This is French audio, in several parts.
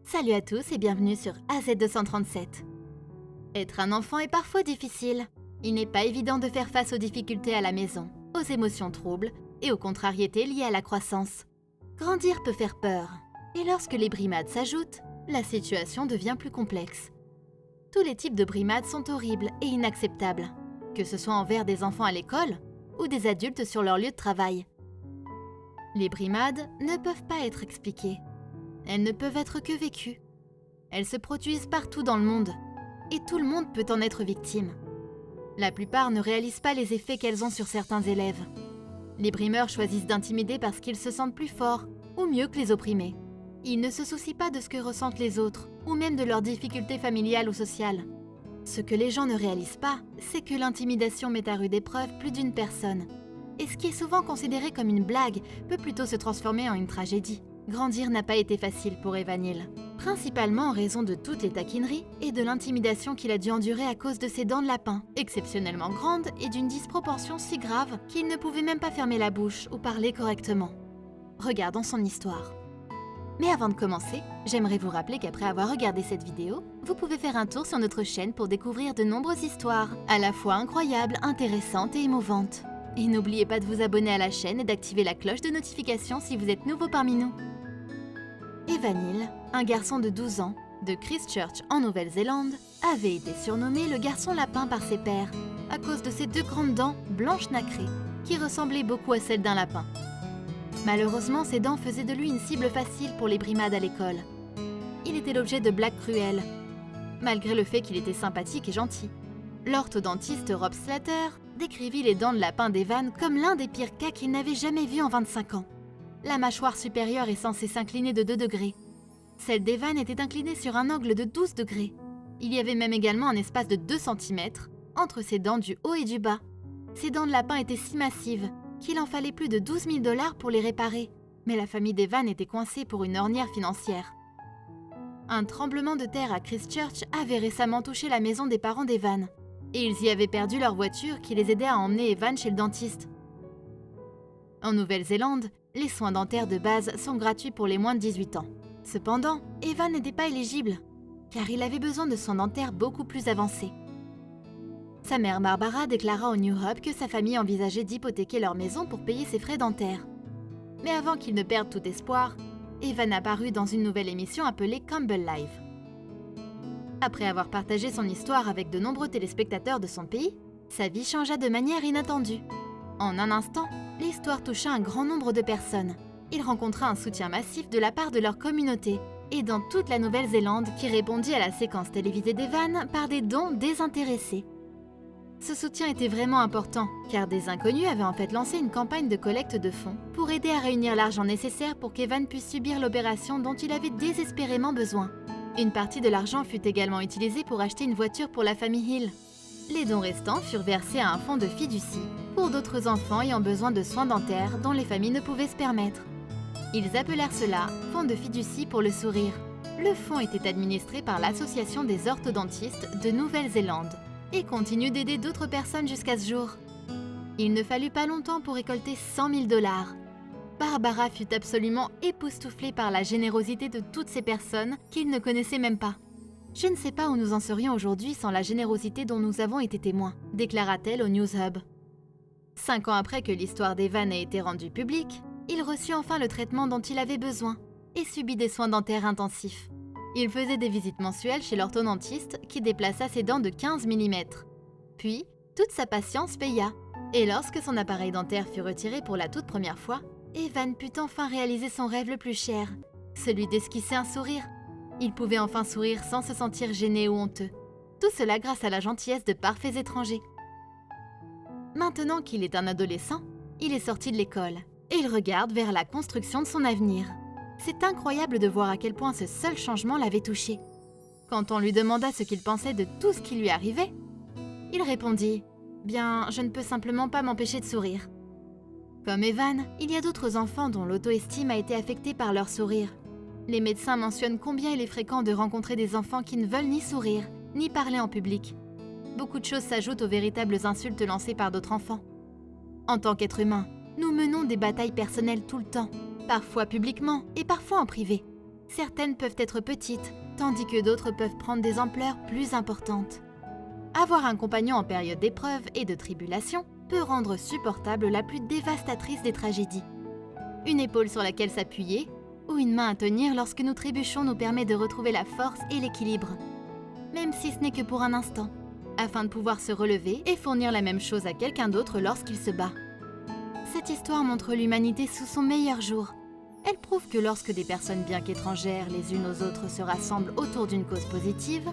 Salut à tous et bienvenue sur AZ237. Être un enfant est parfois difficile. Il n'est pas évident de faire face aux difficultés à la maison, aux émotions troubles et aux contrariétés liées à la croissance. Grandir peut faire peur, et lorsque les brimades s'ajoutent, la situation devient plus complexe. Tous les types de brimades sont horribles et inacceptables, que ce soit envers des enfants à l'école ou des adultes sur leur lieu de travail. Les brimades ne peuvent pas être expliquées. Elles ne peuvent être que vécues. Elles se produisent partout dans le monde, et tout le monde peut en être victime. La plupart ne réalisent pas les effets qu'elles ont sur certains élèves. Les brimeurs choisissent d'intimider parce qu'ils se sentent plus forts ou mieux que les opprimés. Ils ne se soucient pas de ce que ressentent les autres, ou même de leurs difficultés familiales ou sociales. Ce que les gens ne réalisent pas, c'est que l'intimidation met à rude épreuve plus d'une personne. Et ce qui est souvent considéré comme une blague peut plutôt se transformer en une tragédie. Grandir n'a pas été facile pour Evanil, principalement en raison de toutes les taquineries et de l'intimidation qu'il a dû endurer à cause de ses dents de lapin, exceptionnellement grandes et d'une disproportion si grave qu'il ne pouvait même pas fermer la bouche ou parler correctement. Regardons son histoire. Mais avant de commencer, j'aimerais vous rappeler qu'après avoir regardé cette vidéo, vous pouvez faire un tour sur notre chaîne pour découvrir de nombreuses histoires, à la fois incroyables, intéressantes et émouvantes. Et n'oubliez pas de vous abonner à la chaîne et d'activer la cloche de notification si vous êtes nouveau parmi nous. Evanil, un garçon de 12 ans, de Christchurch en Nouvelle-Zélande, avait été surnommé le garçon lapin par ses pairs, à cause de ses deux grandes dents blanches nacrées, qui ressemblaient beaucoup à celles d'un lapin. Malheureusement, ses dents faisaient de lui une cible facile pour les brimades à l'école. Il était l'objet de blagues cruelles, malgré le fait qu'il était sympathique et gentil. L'orthodontiste Rob Slater décrivit les dents de lapin d'Evan comme l'un des pires cas qu'il n'avait jamais vu en 25 ans. La mâchoire supérieure est censée s'incliner de 2 degrés. Celle d'Evan était inclinée sur un angle de 12 degrés. Il y avait même également un espace de 2 cm entre ses dents du haut et du bas. Ces dents de lapin étaient si massives qu'il en fallait plus de 12 000 $ pour les réparer. Mais la famille d'Evan était coincée pour une ornière financière. Un tremblement de terre à Christchurch avait récemment touché la maison des parents d'Evan. Et ils y avaient perdu leur voiture qui les aidait à emmener Evan chez le dentiste. En Nouvelle-Zélande, les soins dentaires de base sont gratuits pour les moins de 18 ans. Cependant, Evan n'était pas éligible, car il avait besoin de soins dentaires beaucoup plus avancés. Sa mère Barbara déclara au New Hub que sa famille envisageait d'hypothéquer leur maison pour payer ses frais dentaires. Mais avant qu'il ne perde tout espoir, Evan apparut dans une nouvelle émission appelée Campbell Live. Après avoir partagé son histoire avec de nombreux téléspectateurs de son pays, sa vie changea de manière inattendue. En un instant, l'histoire toucha un grand nombre de personnes. Il rencontra un soutien massif de la part de leur communauté et dans toute la Nouvelle-Zélande qui répondit à la séquence télévisée d'Evan par des dons désintéressés. Ce soutien était vraiment important, car des inconnus avaient en fait lancé une campagne de collecte de fonds pour aider à réunir l'argent nécessaire pour qu'Evan puisse subir l'opération dont il avait désespérément besoin. Une partie de l'argent fut également utilisée pour acheter une voiture pour la famille Hill. Les dons restants furent versés à un fonds de fiducie pour d'autres enfants ayant besoin de soins dentaires dont les familles ne pouvaient se permettre. Ils appelèrent cela « Fonds de fiducie pour le sourire ». Le fonds était administré par l'Association des orthodontistes de Nouvelle-Zélande et continue d'aider d'autres personnes jusqu'à ce jour. Il ne fallut pas longtemps pour récolter 100 000 $. Barbara fut absolument époustouflée par la générosité de toutes ces personnes qu'il ne connaissait même pas. « Je ne sais pas où nous en serions aujourd'hui sans la générosité dont nous avons été témoins », déclara-t-elle au News Hub. 5 ans après que l'histoire d'Evan ait été rendue publique, il reçut enfin le traitement dont il avait besoin et subit des soins dentaires intensifs. Il faisait des visites mensuelles chez l'orthodontiste qui déplaça ses dents de 15 mm. Puis, toute sa patience paya. Et lorsque son appareil dentaire fut retiré pour la toute première fois, Evan put enfin réaliser son rêve le plus cher, celui d'esquisser un sourire. Il pouvait enfin sourire sans se sentir gêné ou honteux. Tout cela grâce à la gentillesse de parfaits étrangers. Maintenant qu'il est un adolescent, il est sorti de l'école et il regarde vers la construction de son avenir. C'est incroyable de voir à quel point ce seul changement l'avait touché. Quand on lui demanda ce qu'il pensait de tout ce qui lui arrivait, il répondit « Bien, je ne peux simplement pas m'empêcher de sourire ». Comme Evan, il y a d'autres enfants dont l'auto-estime a été affectée par leur sourire. Les médecins mentionnent combien il est fréquent de rencontrer des enfants qui ne veulent ni sourire, ni parler en public. Beaucoup de choses s'ajoutent aux véritables insultes lancées par d'autres enfants. En tant qu'être humain, nous menons des batailles personnelles tout le temps, parfois publiquement et parfois en privé. Certaines peuvent être petites, tandis que d'autres peuvent prendre des ampleurs plus importantes. Avoir un compagnon en période d'épreuve et de tribulation peut rendre supportable la plus dévastatrice des tragédies. Une épaule sur laquelle s'appuyer ou une main à tenir lorsque nous trébuchons nous permet de retrouver la force et l'équilibre, même si ce n'est que pour un instant, afin de pouvoir se relever et fournir la même chose à quelqu'un d'autre lorsqu'il se bat. Cette histoire montre l'humanité sous son meilleur jour. Elle prouve que lorsque des personnes bien qu'étrangères les unes aux autres se rassemblent autour d'une cause positive,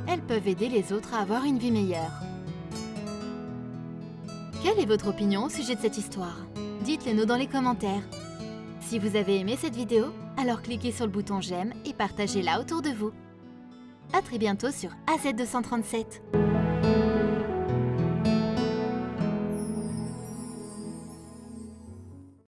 elles peuvent aider les autres à avoir une vie meilleure. Quelle est votre opinion au sujet de cette histoire? Dites-le nous dans les commentaires. Si vous avez aimé cette vidéo, alors cliquez sur le bouton j'aime et partagez-la autour de vous. À très bientôt sur AZ237.